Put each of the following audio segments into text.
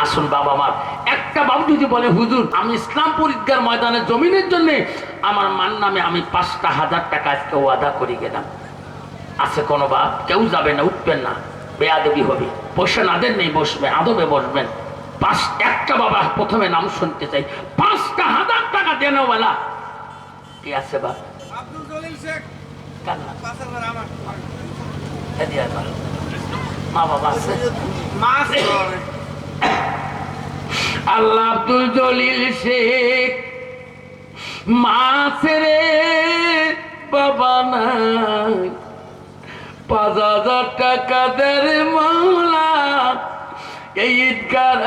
আসুন বাবা আমার একটা বাবু যদি বলে হুজুর আমি ইসলাম পরীক্ষার ময়দানে জমিনের জন্য আমার মার নামে আমি 5,000 টাকা আজকে ওয়াদা করে গেলাম, আছে কোনো বাপ? কেউ যাবে না, উঠবেন না, বেয়াদবি হবে। পয়সা না দেন নেই, বসবে আদবে বসবেন। একটা বাবা প্রথমে নাম শুনতে চাই, 5,000 টাকা দেনওয়ালা কি আছে বাপ? আব্দুল জলিল শেখ কান্না পাঁচহাজার আমার এদিয়া ভালো মা বাবা আছে মাছ আল্লাহ আব্দুল জলিল শেখ মাছ রে বাবা নাই 5,000 টাকা দের মাওলা এই ঈদগার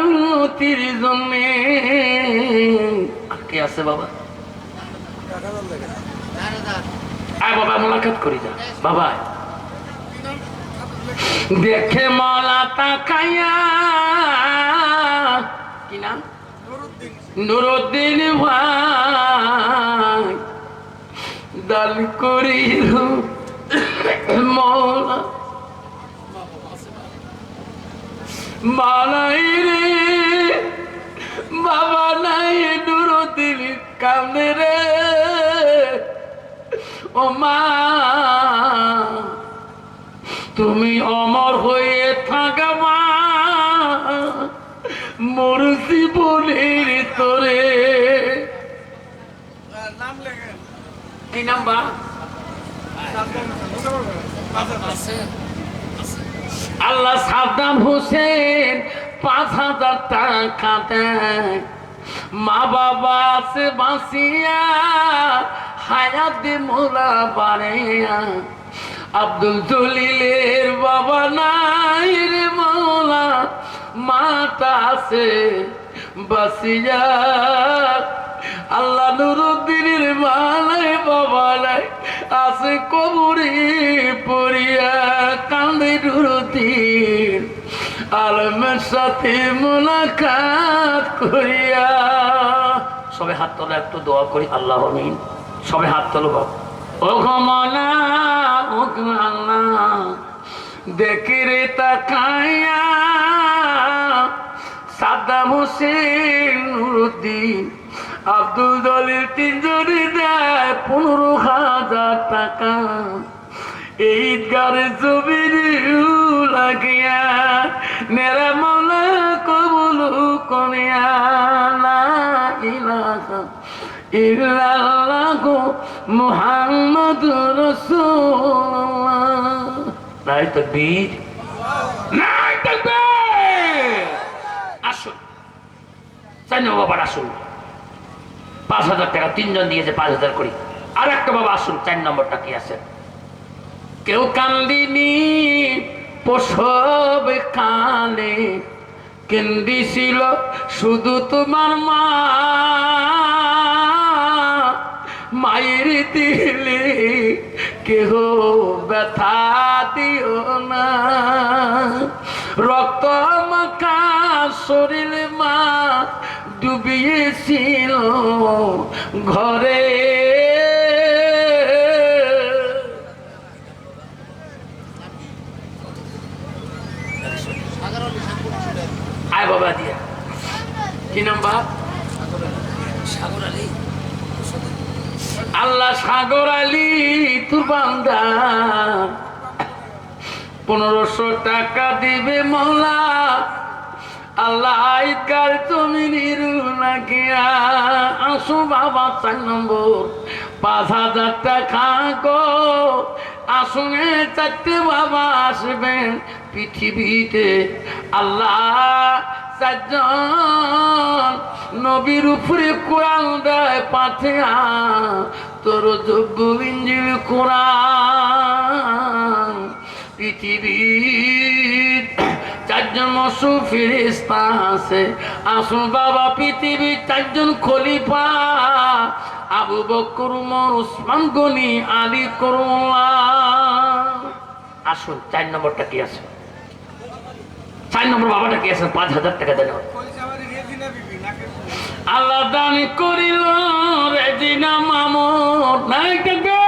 উন্নতির জন্য। কে আছে বাবা? আয় বাবা মোলাকাত করি যা বাবা। দেখে মলা তাকাইয়া কি নাম? নুরুদ্দিন ভাই দান করিল মৌলা মালাই রে বাবা নাই নুরুদ্দিন কান্দে রে ও মা তুমি অমর হয়ে থাকা মা মোর জীবনের তোরে। নাম লেখে কি নাম বা? আল্লাহ সাদ্দাম হোসেন 5,000 টাকা দেয়, মা বাবা আছে বাঁচিয়া হায়াত মোলা বাড়িয়া। আব্দুল জলিলের বাবা নাই রে মৌলা, মাতা আছে বাঁচিয়া। আল্লাহ নুরুদ্দিনের মা নাই বাবা নাই, আছে কবরে পড়িয়া কান্দে নুরুদ্দিন আলমের সাথে মোলাকাত করিয়া। সবে হাত তোলা, একটু দোয়া করি আল্লাহ আমিন। সবে হাত তোলো বাবা। ও ঘমলা ও আল্লাহ দেখে রে তাকাইয়া সাদ্দাম হোসেন নুরুদ্দিন আব্দুল জলিল তিনজনে দেয় 15,000 টাকা এই ঈদগারে জমির লাগিয়া। মেরা মৌলা কবুল করিয়া লা ইলাহা ইল্লাল্লাহু মুহাম্মাদুর রাসূলুল্লাহ। নাই তাকবীর, নাই তাকবীর। আসুন জানো বাবা, আসুন 5,000 টাকা তিনজন দিয়েছে, 5,000 করি। আর একটা বাবা আসুন, 4 নম্বরটা কি আছে? কেউ কান্দিনি প্রসব কালে, কেন্দিছিল শুধু তোমার মা। মায়ের দিলে কেহ ব্যথা দিও না, রক্ত মাখা শরীর মা ডুবিয়েছিল ঘরে। আয় বাবা দিয়া কি নাম বাপ? সাগর আলী। আল্লাহ সাগর আলী তোর বান্দা 1,500 টাকা দিবে মৌলা। আল্লাহ ঈদগার জমিনের লাগিয়া। আসো বাবা 4 নম্বর 5,000 টাকা গো। আসুনে 4টে বাবা আসবেন পৃথিবীতে। আল্লাহ 4 জন নবীর উপরে কোরআন দেয় পাঠিয়া, তোর যোগ্য ইঞ্জিল কোরআন। পৃথিবীর 4 জন মসু ফেরেশতা আছে। আসুন বাবা পৃথিবীর 4 জন খলিফা, আবু বকর উমর ওসমান গনি আলী করুল্লাহ। আসুন 4 নম্বরটা কি আছে? 4 নম্বর বাবাটা কি আছে? 5,000 টাকা দেন। আল্লাহ দান করিল রেজিনা মামুন। নাই থাকবে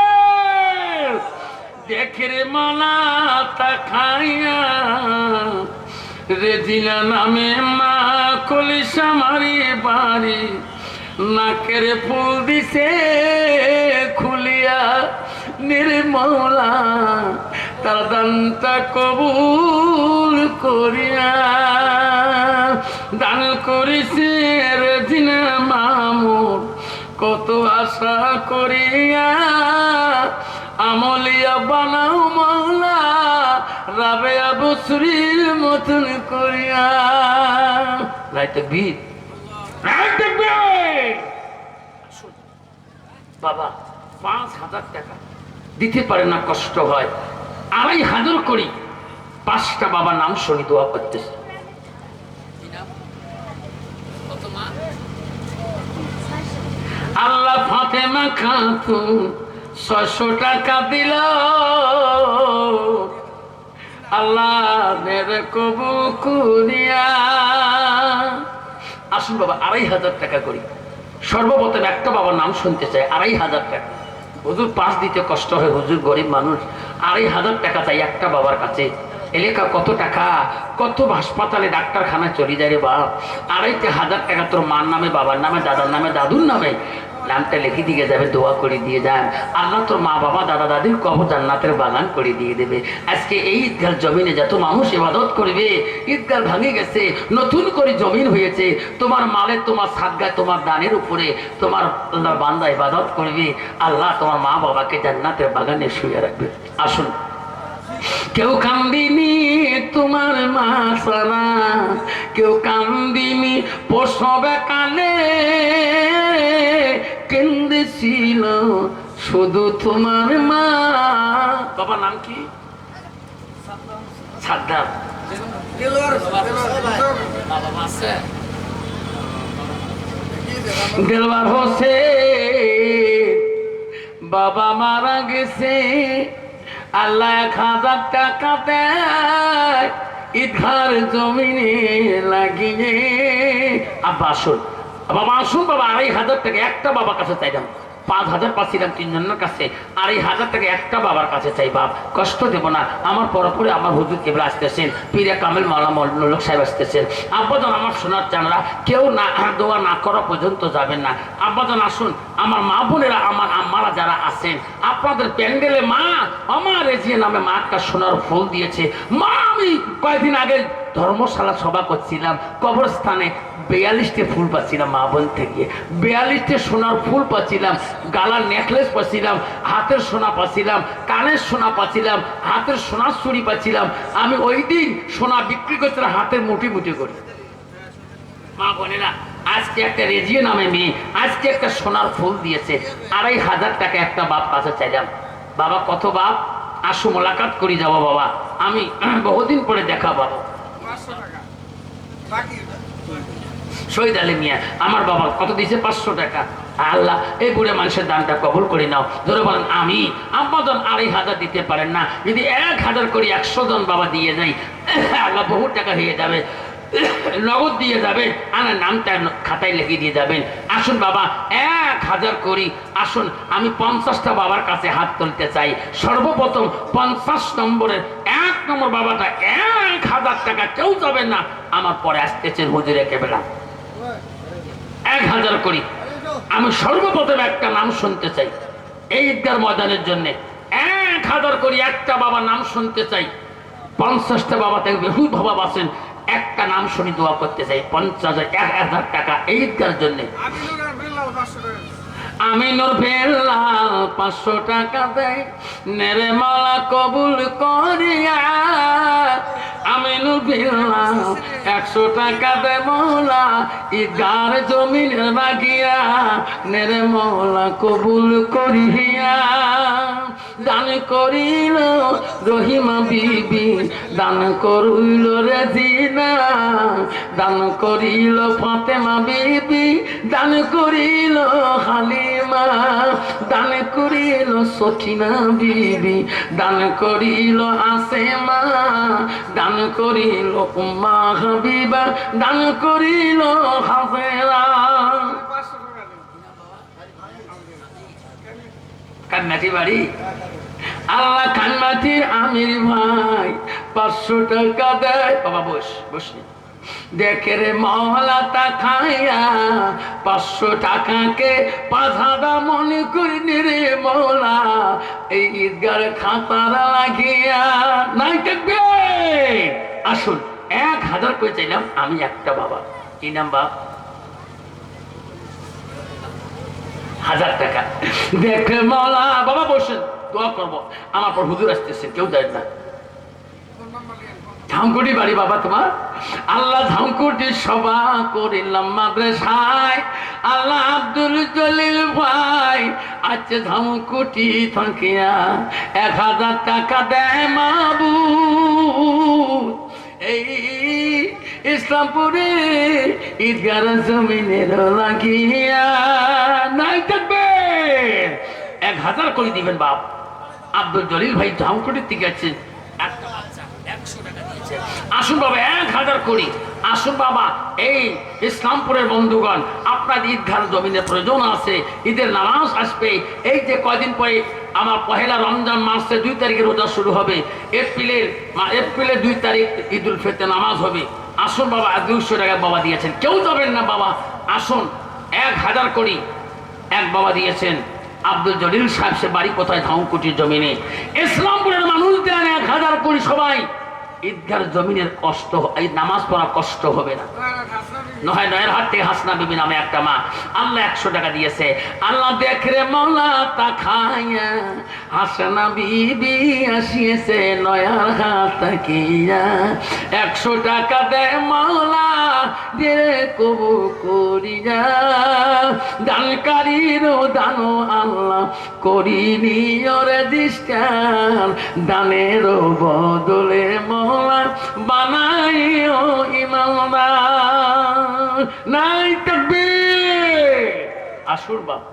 দেখে রে মালা তাকাইয়া রেজিনা নামে মা কলিসা মারি বাড়ি নাকের ফুল দিছে খুলিয়া নির্মলা তার দানটা কবুল করিয়া দান করিছে রেজিনা মামুর কত আশা করিয়া আমলিয়া বানাও মাওলা রাবেয়া বসরির মতন করিয়া রাইট বীর বাবা 5,000 টাকা দিতে পারে না, কষ্ট হয়। 2,500 করি 5টা বাবা নাম শুনি দোয়া করতেছে। আল্লাহ ফাতেমা খাতুন 600 টাকা দিল, আল্লাহ মেরে কবুল করিয়া। আসুন বাবা 2,500 টাকা করি। সর্বপ্রথম একটা বাবার নাম শুনতে চাই। 2,500 টাকা। হুজুর 5 দিতে কষ্ট হয়, হুজুর গরিব মানুষ। 2,500 টাকা চাই একটা বাবার কাছে। এলাকা কত টাকা, কত হাসপাতালে ডাক্তারখানায় চলে যায় রে বাপ। 2,500 টাকা তোর মার নামে, বাবার নামে, দাদার নামে, দাদুর নামে নামটা লিখে দিয়ে যাবে, দোয়া করে দিয়ে যান। আল্লাহ তোর মা বাবা দাদা দাদির কবর জান্নাতের বাগান করে দিয়ে দেবে। আজকে এই ঈদগাহ জমিনে যত মানুষ ইবাদত করবে, ঈদগাহ ভাঙে গেছে, নতুন করে জমিন হয়েছে, তোমার মালে, তোমার সাদগায়, তোমার দানের উপরে তোমার আল্লাহর বান্দা ইবাদত করবে। আল্লাহ তোমার মা বাবাকে জান্নাতের বাগানে শুয়ে রাখবে। আসুন, কেউ কান্দিনি তোমার মা সারা, কেউ কান্দিনি প্রসবে কালে, কেন্দেছিল শুধু তোমার মা। বাবা নাম কি? সাদ্দাম। দেলবার হোসেন বাবা মারা গেছে, আল্লাহ 1,000 টাকা দেয় ঈদগাহ জমিনে লাগিয়ে। আব্বা আসুন, বাবা আসুন, বাবা 2,500 টাকা একটা বাবার কাছে চাইলাম। 5,000 পাচ্ছিলাম 3 জনের কাছে, 2,500 টাকা একটা বাবার কাছে চাই। বাপ কষ্ট দেব না, আমার পরপরে আমার হুজুর কেবলা আসতেছেন, পীরে কামেল মাওলানা মৌলুক সাহেব আসতেছেন। আব্বাজান আমার সোনার চানরা কেউ না দোয়া না করা পর্যন্ত যাবেন না। আব্বাজান আসুন, আমার মা বোনেরা, আমার আম্মারা যারা আছেন, আপনাদের প্যান্ডেলে মা আমার রেজিয়া নামে মা একটা সোনার ফুল দিয়েছে। মা আমি কয়েকদিন আগে ধর্মশালা সভা করছিলাম, কবরস্থানে 42টে ফুল পাচ্ছিলাম মা বোন থেকে, 42টে সোনার ফুল পাচ্ছিলাম, গালার নেকলেস পাচ্ছিলাম, হাতের সোনা পাচ্ছিলাম, কানের সোনা পাচ্ছিলাম, হাতের সোনার চুড়ি পাচ্ছিলাম। আমি ওই দিন সোনা বিক্রি করছিলাম হাতের মুঠি মুঠি করে। মা বোনেরা, আজকে একটা রেজিয়া নামে মেয়ে আজকে একটা সোনার ফুল দিয়েছে। 2,500 টাকা একটা বাপ কাছে চাইলাম। বাবা কত বাপ, আসো মোলাকাত করি যাবো বাবা, আমি বহুদিন পরে দেখা বাবা। 500 টাকা বাকি। শহীদ আলী মিয়া আমার বাবা কত দিয়েছে? 500 টাকা। আল্লাহ এই বুড়ে মানুষের দানটা কবুল করে নাও। ধরে বলেন আমি। আব্বাজন 2,500 দিতে পারেন না, যদি 1,000 করে 100 জন বাবা দিয়ে যাই, আল্লাহ বহু টাকা হয়ে যাবে, নগদ দিয়ে যাবেন, আমার নামটা খাতায় লিখে দিয়ে যাবেন। আসুন বাবা 1,000 করি। আসুন, আমি 50টা বাবার কাছে হাত তুলতে চাই। সর্বপ্রথম 50 নম্বরের 1 নম্বর বাবাটা 1,000 টাকা কেউ যাবেন না, আমার পরে আসতেছেন হুজুরে কেবলা। 1,000 করি। আমি সর্বপ্রথম একটা নাম শুনতে চাই এই ঈদগাহ ময়দানের জন্য। 1,000 করি একটা বাবার নাম শুনতে চাই। 50টা বাবা থেকে বহু বাবা আছেন, একটা নাম শুনি দোয়া করতে চাই। 50,000 টাকা এই ঈদগাহের জন্য। আমিনুর বেলাল 500 টাকা দেয়, নেরে মালা কবুল করিয়া। আমিনুর বেলাল 100 টাকা দেয় মৌলা ঈদগাহ জমিন রাখিয়া, নেরে মাওলা কবুল করিয়া। দান করিল রহিমা বিবি, দান করিল রেজিনা, দান করিল ফাতেমা বিবি, দান করিল হালিমা, দান করিল সখিনা বিবি, দান করিল আসেমা, দান করিল উম্মা হাবিবা, দান করিল হাজেরা। কান্নাটি বাড়ি আল্লাহ কান্নাটি আমির ভাই 500 টাকা দেয়। বাবা বসি দেখে রে মহলা তা খাইয়া 500 টাকাকে 5000 মনে করিনি রে মৌলা এই ঈদগার খাতার লাগিয়া নাই থাকবে। আসুন 1000 করে চাইলাম আমি একটা বাবা। কি নাম বাপ? 1000 টাকা দেখে মৌলা। বাবা বসেন দোয়া করবো। আমার পর হুজুর আসতেছেন, কেউ যায় না। ধামকুটি বাড়ি বাবা তোমার? আল্লাহ ধামকুটি সভা করিলাম মাদ্রাসায়। আল্লাহ আব্দুল জলিল ভাই আছে ধামকুটি থাকিয়া 1000 টাকা দেয় মাবুদ এই ইসলামপুরে ঈদগার জমিনের লাগিয়া নাই থাকবে। 1000 করে দিবেন বাপ। আব্দুল জলিল ভাই ধামকুটির থেকে আছে। আসুন বাবা 1000 করি। আসুন বাবা এই ইসলামপুরের বন্ধুগণ আপনার ঈদগার জমিনের প্রয়োজন আছে। ঈদের নামাজ আসবে। এই যে কয়দিন পরে আমার পহেলা রমজান মাসের 2 তারিখে রোজা শুরু হবে। এপ্রিলের 2 তারিখ ঈদ উল ফিতর নামাজ হবে। আসুন বাবা 200 টাকা বাবা দিয়েছেন, কেউ যাবেন না বাবা। আসুন 1000 করি। এক বাবা দিয়েছেন আব্দুল জলিল সাহেব, সে বাড়ি কোথায়? ধামকুটির জমিনে। ইসলামপুরের মানুষ দেন 1000 করি সবাই। ঈদগার জমিনের কষ্ট, এই নামাজ পড়া কষ্ট হবে না। নয়ের হাট থেকে হাসনা বিবি নামে একটা মা, আল্লাহ 100 টাকা দিয়েছে। আল্লাহ দেখরে মৌলা তা খাইয়া হাসনা বিবি আসিয়েছে নয়ার হাত তাকিয়া 100 টাকা দে মৌলা দিয়ে কবু করিয়া দানকারীর দানো আল্লাহ করিনি ওরে দিস্তান দানের বদলে মৌলা বানাইও ইমানদার নাই তাকবীর। আসুন বাবা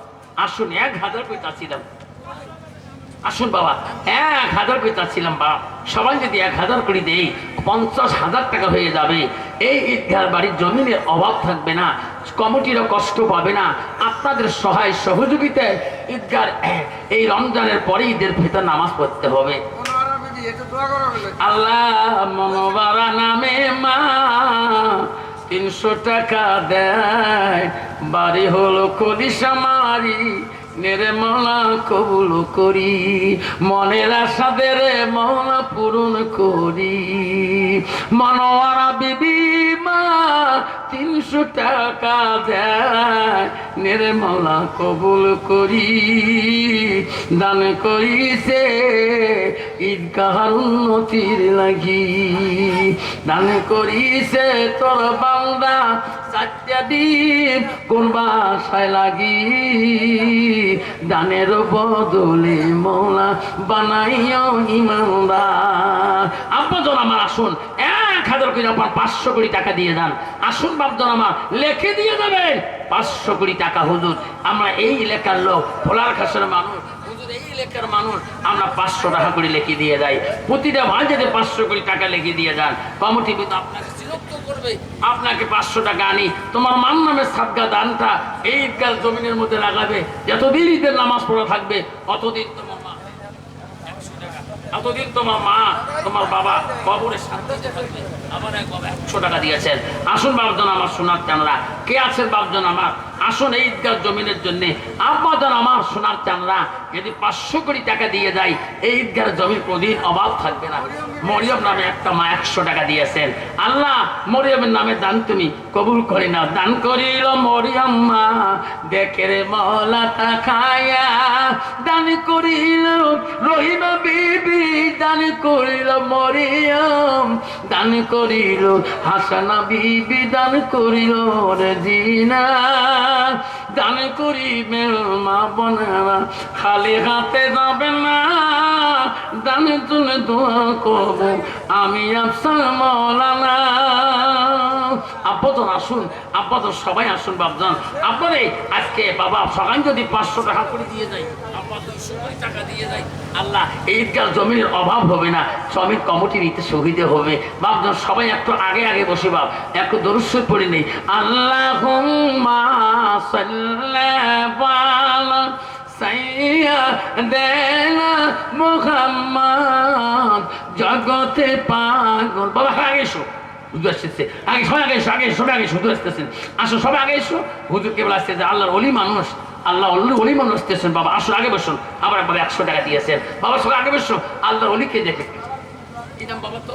আসুন 1000 করে চাচ্ছিলাম। আসুন বাবা 1000 করে চাচ্ছিলাম বাবা। সবাই যদি 1000 করে দেই 50,000 টাকা হয়ে যাবে। এই ঈদগার বাড়ির জমিনের অভাব থাকবে না, কমিটিরও কষ্ট পাবে না। আপনাদের সহায় সহযোগিতায় ঈদগার এই রমজানের পরে ঈদের ভিতর নামাজ পড়তে হবে। আল্লাহ মনোবারা নামে মা 300 টাকা দেয়। বাড়ি হলো কলিশামারি নেরে মৌলা কবুল করি মনের আশা রে মৌলা পূরণ করি। মনোয়ারা বিবি মা 300 টাকা দেয় নেরে মৌলা কবুল করি দান করিছে ঈদগাহর উন্নতির লাগি দান করিছে তোর বান্দা 4টা ডিম কোন বাসায় লাগি দানের বদলে মৌলা বানাইও ইমানদার। আব্বাজন আমার আসুন 1000 করে আপনার 500 কোটি টাকা দিয়ে যান। আসুন বাপজন আমার লিখে দিয়ে যাবেন 500 কোটি টাকা। হুজুর আমরা এই এলাকার লোক, ভোলার খাসের মানুষ, এই এলাকার মানুষ, আমরা 500 টাকা করে লিখে দিয়ে যাই। প্রতিটা ভাই যদি 500 কোটি টাকা লিখে দিয়ে যান, কমিটি আপনাকে সিলেক্ট করবে, আপনাকে 500 টাকা আনি তোমার মান নামের সাদগা দানটা এই ঈদগার জমিনের মধ্যে লাগাবে। যতদিন ঈদের নামাজ পড়া থাকবে অতদিন তোমার মা 100 টাকা, এতদিন তোমার মা তোমার বাবা কবরের শান্তিতে থাকবে। আবার এক বাবা 100 টাকা দিয়েছেন। আসুন বাপজন আমার সোনার চানরা, কে আছেন বাপজন আমার? আসুন এই ঈদগার জমিনের জন্য আব্বাজন আমার সোনার চানরা যদি 500 কোটি টাকা দিয়ে যায় এই ঈদগার জমির কোনদিন অভাব থাকবে না। মরিয়ম নামে একটা মা 100 টাকা দিয়েছেন। আল্লাহ মরিয়মের নামে দান তুমি কবুল করি না। দান করিল মরিয়ম মা দেখে রে মৌলা তা খায়া দান করিল রহিমা বিবি দান করিল মরিয়ম দান করিল হাসানা বিবি দান করিল রেজিনা দান করিবে মা বোনেরা খালি হাতে যাবে না দানের জন্য দোয়া করব আমি আফসার মৌলানা। আব্বাজন আসুন, আব্বাজন সবাই আসুন বাপজান। আপনারে আজকে বাবা সবাই যদি 500 টাকা করে দিয়ে যায়, আব্বা 200 টাকা দিয়ে যায়, আল্লাহ এই ঈদগার জমির অভাব হবে না, শ্রমিক কমিটি নিতে সুবিধে হবে। বাপজান সবাই একটু আগে আগে বসে বাপ একটু দরুদ শরীফ পড়ে নেই। আল্লাহুম্মা সাল্লি আলা সাইয়া দেন মোহাম্মদ জগতে পাগল। বাবা আগে এসো, হুজুর আসতেছে, আগে সবাই আগে এসো, আগে সবাই আগে এসো, হুজুর আসতেছেন, আসো সবাই আগে এসো। হুজুর কেবল আসতেছে, আল্লাহর অলি মানুষ, আল্লাহ অলি মানুষ আসতেছেন। বাবা আসো আগে বসুন। আবার একবার 100 টাকা দিয়েছেন। বাবা সবাই আগে বসো, আল্লাহর অলিকে দেখে। কি নাম বাবা তো?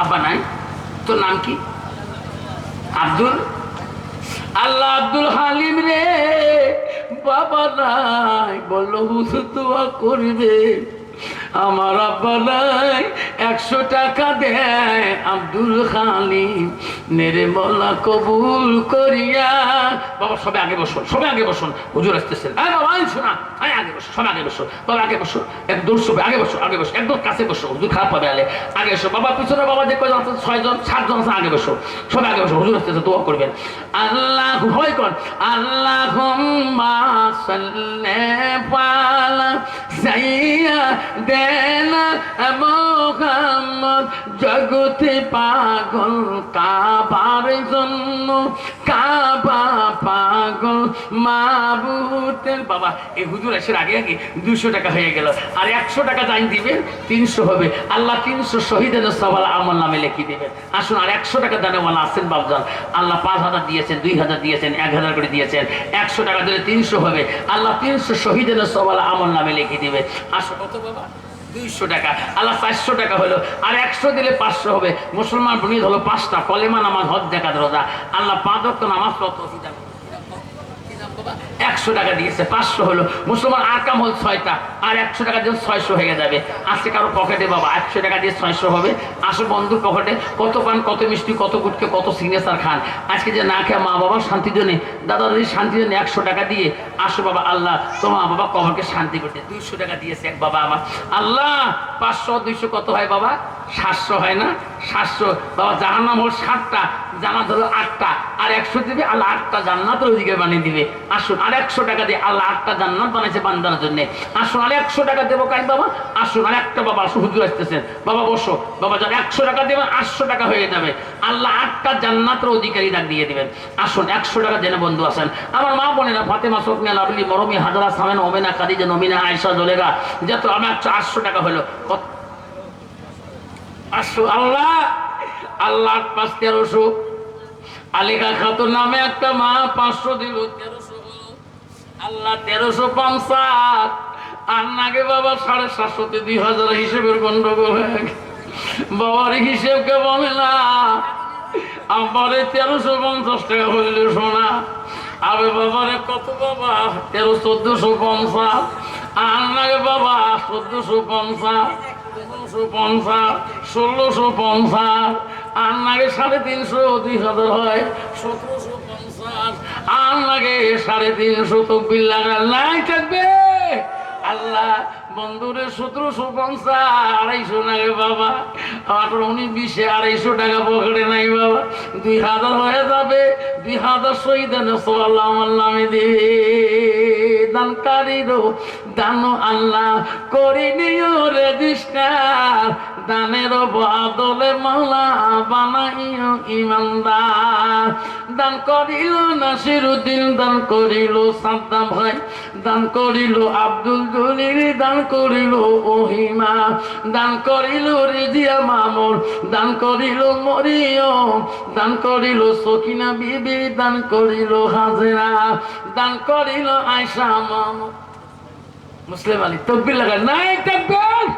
আব্বা নাই, তোর নাম কি? আব্দুল। আল্লাহ আব্দুল হালিম রে, বাবা নাই, বললো হুজুর দোয়া করবে। আমার আব্বা নাই, 100 টাকা দেয় আব্দুল হালিম, নেরে মোলা কবুল করিয়া। বাবা সবাই আগে বসুন, সবাই আগে বসুন, হুজুর আসতেছেন। হ্যাঁ বাবা আইসো না, হ্যাঁ আগে বসো, সবাই আগে বসো, বাবা আগে বসো, একদম সবাই আগে বসো, আগে বসো, একদম কাছে বসো, হুজুর খারাপ পাবে আলে, আগে এসো। বাবা পিছনে বাবা যে কয়জন আছে, 6 জন 7 জন আছে, আগে বসো, সবাই আগে বসো, হুজুর আসতেছে, দোয়া করবেন। আল্লাহ হয় কোন আল্লাহুম্মা সাল্লি আলা সাইয়্যিদিনা মুহাম্মদ জগতে পাগল, কাবার জন্য কাবা পাগল মাবুতের। বাবা এই হুজুর আসার আগে আগে 200 টাকা হয়ে গেল, আর 100 টাকা দান দিবেন, 300 হবে। আল্লাহ 300 শহীদের সওয়াল আমল নামে লিখে দিবেন। আসুন, আর 100 টাকা দানেওয়ালা আছেন বাবজান, আল্লাহ 5000 দিয়েছেন, 2000 দিয়েছেন, 1000 করে দিয়েছেন, 100 টাকা দিলে 300 হবে। আল্লাহ 300 শহীদের সওয়াল আমল নামে লিখে দিবে। আসো কত বাবা? 200 টাকা। আল্লাহ 400 টাকা হলো, আর 100 দিলে 500 হবে। মুসলমান বুনিয়াদ হলো 5টা, কলেমা নামাজ, হজ যাকাত রোজা। আল্লাহ 5 ওয়াক্ত নামাজ কত? 100 টাকা দিয়েছে, 500 হলো। মুসলমান আরকাম হল 6টা, আর 100 টাকা দিয়ে 600 হয়ে যাবে। আজকে কারো পকেটে বাবা 100 টাকা দিয়ে 600 হবে। আসো বন্ধুর পকেটে, কত পান, কত মিষ্টি, কত গুটকে, কত সিগনেচার খান। আজকে যে না খেয়ে মা বাবার শান্তির জন্য, দাদা দাদির শান্তির জন্য 100 টাকা দিয়ে আসো বাবা, আল্লাহ তোমার মা বাবা কবরকে শান্তি করতে। 200 টাকা দিয়েছে এক বাবা আমার। আল্লাহ 500 200 কত হয় বাবা? 700 হয় না? 700 বাবা। জাহান্নাম হল 7টা, জান্নাত হলো 8টা, আর 100 দিবে আল্লাহ 8টা জান্নাতের অধিকার বানিয়ে দিবে। আসুন, আর 100 টাকা দিয়ে আল্লাহ 8টা জান্নাত বানাইছে বান্দার জন্য। আসুন, আর 100 টাকা দেবো কাই বাবা? আসুন, আর একটা বাবা আসুন, হুজুর আসতেছেন, বাবা বসো। বাবা যারা 100 টাকা দেবেন 800 টাকা হয়ে যাবে, আল্লাহ 8টা জান্নাতের অধিকারী ডাক দিয়ে দিবেন। আসুন, 100 টাকা জেনে বন্ধু আছেন আমার মা বোনেরা, ফাতেমা, সোকনিয়া, লাভলি, মরমি, হাজরা, সামেন, ওমেনা, খাদিজা, নমিনা, আয়েশা, জলেগা, যত আমার 800 টাকা হলো। 800 আল্লাহ আল্লাহ 5 1300। আলিকা খাতুন নামে একটা মা 500 দিল, 1300 হলো। আল্লাহ 1350। আর নাগে বাবা 750 2000 হিসেবের গন্ডগোল হয়ে গেছে। বাবার হিসেবকে বলে না, আমারে 1350 টাকা হইলে শোনা। আবে বাবারে কত বাবা? 1450। আর নাগে বাবা 1450, 1550, 1650। আর নাগে 350, 2000 হয় 1750। আর নাগে 350, তকবীর লাগা নাই থাকবে। আল্লাহ বন্ধুরে 1750, 250 নাগে বাবা। 18 19 20 250 টাকা পকেটে নাই বাবা। 2000 হয়ে যাবে। 2000 শহীদানে সওয়াল আমার নামে দিবে। দানকারীরও দান আল্লাহ করিনিও রেজিস্টার, দানের বদলে মাওলা বানাইও ইমানদার। দান করিল নাসিরউদ্দিন, দান করিল সাদ্দাম ভাই, দান করিল আব্দুল জলিল, দান করিল ওহিমা, দান করিল রিজিয়া মামুন, দান করিল মরিয়ম, দান করিল সকিনা বিবি, দান করিল হাজেরা, দান করিল আয়েশা মামুন। মুসলিম আলী তকবীর লাগা নাই তাকবীর।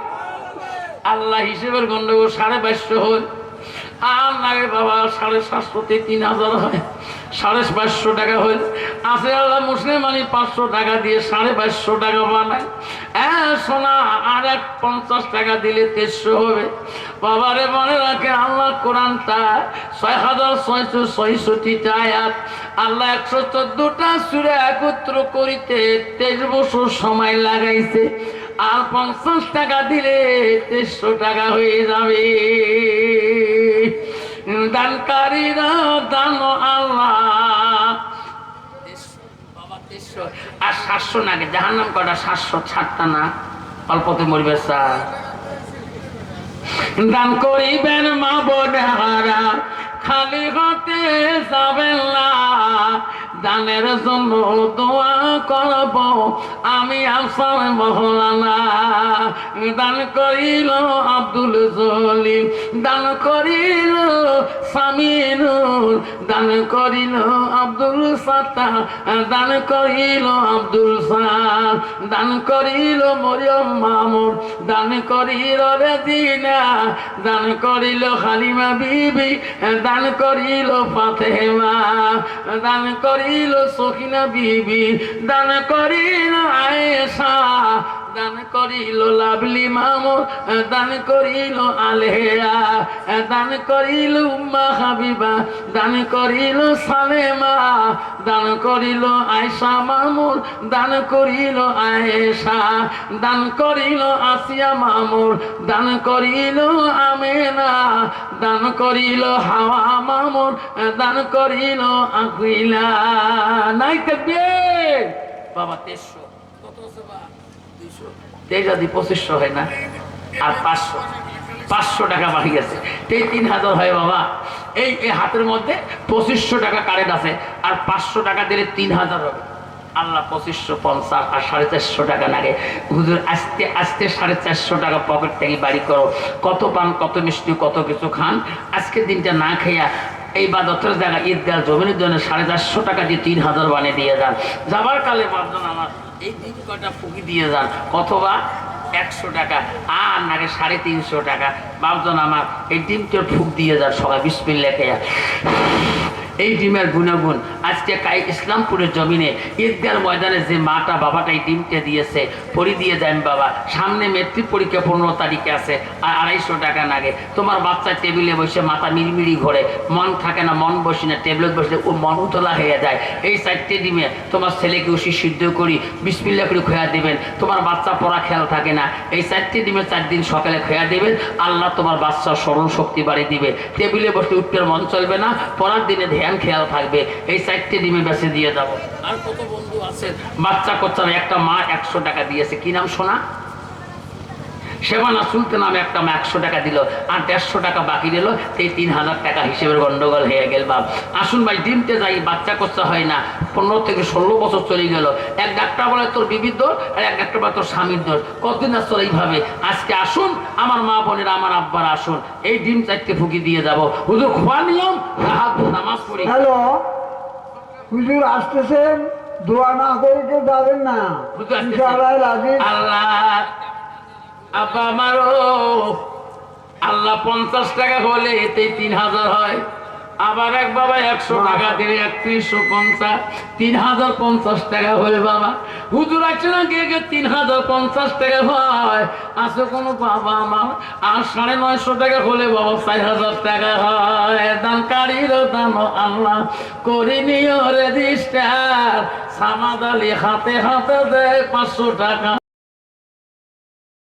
আল্লাহ হিসেবের গন্ডগোল 2250 হল। আর লাগে বাবা 750 তে 3000 হয়, 550 টাকা হইল। আছে আল্লাহ মুসলিম আলী 500 টাকা দিয়ে 550 টাকা বানায়। সোনা আর 50 টাকা দিলে 300 হবে। বাবারে মনে রাখে আল্লাহ কোরআনটা 6666টা আয়াত, আল্লাহ 114টা সূরা একত্র করিতে 23 বছর সময় লাগাইছে। আর 50 টাকা দিলে 300 টাকা হয়ে যাবে। দানকারীরা দান আল্লাহ। আর 700 নাগে জাহান্নাম কটা? 760টা না, অল্পতে মরবে স্যার। দান করিবেন মা বোনেরা, খালি হাতে যাবেন না। দানের জন্য দোয়া করব আমি আফসার মহলানা। দান করিল আব্দুল জলিল, দান করিল সামিনুর, দান করিল আব্দুল সাত্তার, দান করিল আব্দুল সাদ, দান করিল মরিয়ম মামুন, দান করিল রেজিনা, দান করিল হালিমা বিবি, দান করিল ফাতেমা, দান করিল সখিনা বিবি, দান করিল আয়েশা, দান করিল লাভলি মামুন, দান করিল আলেয়া, দান করিল উম্মা হাবিবা, দান করিল সালেমা, দান করিল আয়েশা মামুন, দান করিল আয়েশা, দান করিল আসিয়া মামুন, দান করিল আমেনা, দান করিল হাওয়া মামুন, দান করিল আকিলা। নাই তাকবীর বাবা 300 কত আছে বা 200 যদি 2500 হয় না আর 500 টাকা বাকি আছে, 3000 হয় বাবা। এই হাতের মধ্যে 2500 টাকা কারেন্ট আছে আর 500 টাকা দিলে 3000 হবে। আল্লাহ 2550 আর 450 টাকা লাগে। হুজুর আস্তে আস্তে 450 টাকা পকেট থেকে বাড়ি করো, কত পান কত মিষ্টি কত কিছু খান। আজকের দিনটা না খেয়া এই বাদতের জায়গা ঈদগাহ জমিনের জন্য 450 টাকা দিয়ে 3000 বানিয়ে দিয়ে যান। যাবার কালে বাপজন আমার এই 3 কটা ফুকি দিয়ে যান, কতবা 100 টাকা আর নাকি 350 টাকা। বাপজন আমার এই ডিমটার ফুক দিয়ে যান সবাই বিসমিল্লাহ খেয়া। এই ডিমের গুণাগুণ আজকে ইসলামপুরের জমিনে ঈদগার ময়দানে যে মাটা বাবাটা এই ডিমটা দিয়েছে পরি দিয়ে যান বাবা। সামনে মেট্রিক পরীক্ষা 15 তারিখে আছে আর 250 টাকা লাগে। তোমার বাচ্চা টেবিলে বসে মাথা মিড়মিড়ি ঘোরে, মন থাকে না, মন বসে না, টেবিলে বসলে ও মন উতলা হয়ে যায়। এই 4টে ডিমে তোমার ছেলেকে উশি সিদ্ধ করি বিসমিল্লাহ করে খোয়া দেবেন। তোমার বাচ্চা পড়া খেয়াল থাকে না, এই 4টে ডিমে 4 দিন সকালে খোয়া দেবেন। আল্লাহ তোমার বাচ্চার স্মরণ শক্তি বাড়িয়ে দিবে। টেবিলে বসে উঠতে মন চলবে না, পড়ার দিনে খেয়াল থাকবে। এই 4টে ডিমে বেঁচে দিয়ে যাবো। আর কত বন্ধু আছে বাচ্চা করছে, একটা মা 100 টাকা দিয়েছে, কি নাম শোনা? সেবানা সুলতান নামে একটা মা 100 টাকা দিল আর 150 টাকা বাকি দিল। এই 3000 টাকা হিসেবের গন্ডগোল হয়ে গেল। বাপ আসুন ভাই ডিমতে যাই, বাচ্চা করতে হয় না। 15 থেকে 16 বছর চলে গেল। এক ডাক্তার বলে তোর বিবির দোষ আর এক ডাক্তার বলে তোর স্বামীর দোষ। কতদিন আর চলে এইভাবে? আজকে আসুন আমার মা বোনেরা, আমার আব্বারা আসুন, এই ডিম 4টে ফুকি দিয়ে যাবো। হুজুর খোয়া নিয়ম নামাজ পড়ি। হ্যালো হুজুর আসতেছেন, দোয়া না করে কেউ যাবেন না। আল্লাহ আব্বা আমারও আল্লাহ 50 টাকা হলে এতেই 3000 হয়। আবার এক বাবা 100 টাকা দিলে 3150, 3050 টাকা হলে বাবা হুজুর আছে না কে 3050 টাকা হয়। আছে কোনো বাবা আমার আর 950 টাকা হলে বাবা 4000 টাকা হয়। দানকারীর দান আল্লাহ করিনিও রেজিস্টার, সামাদ আলী হাতে হাতে দেয় 500 টাকা।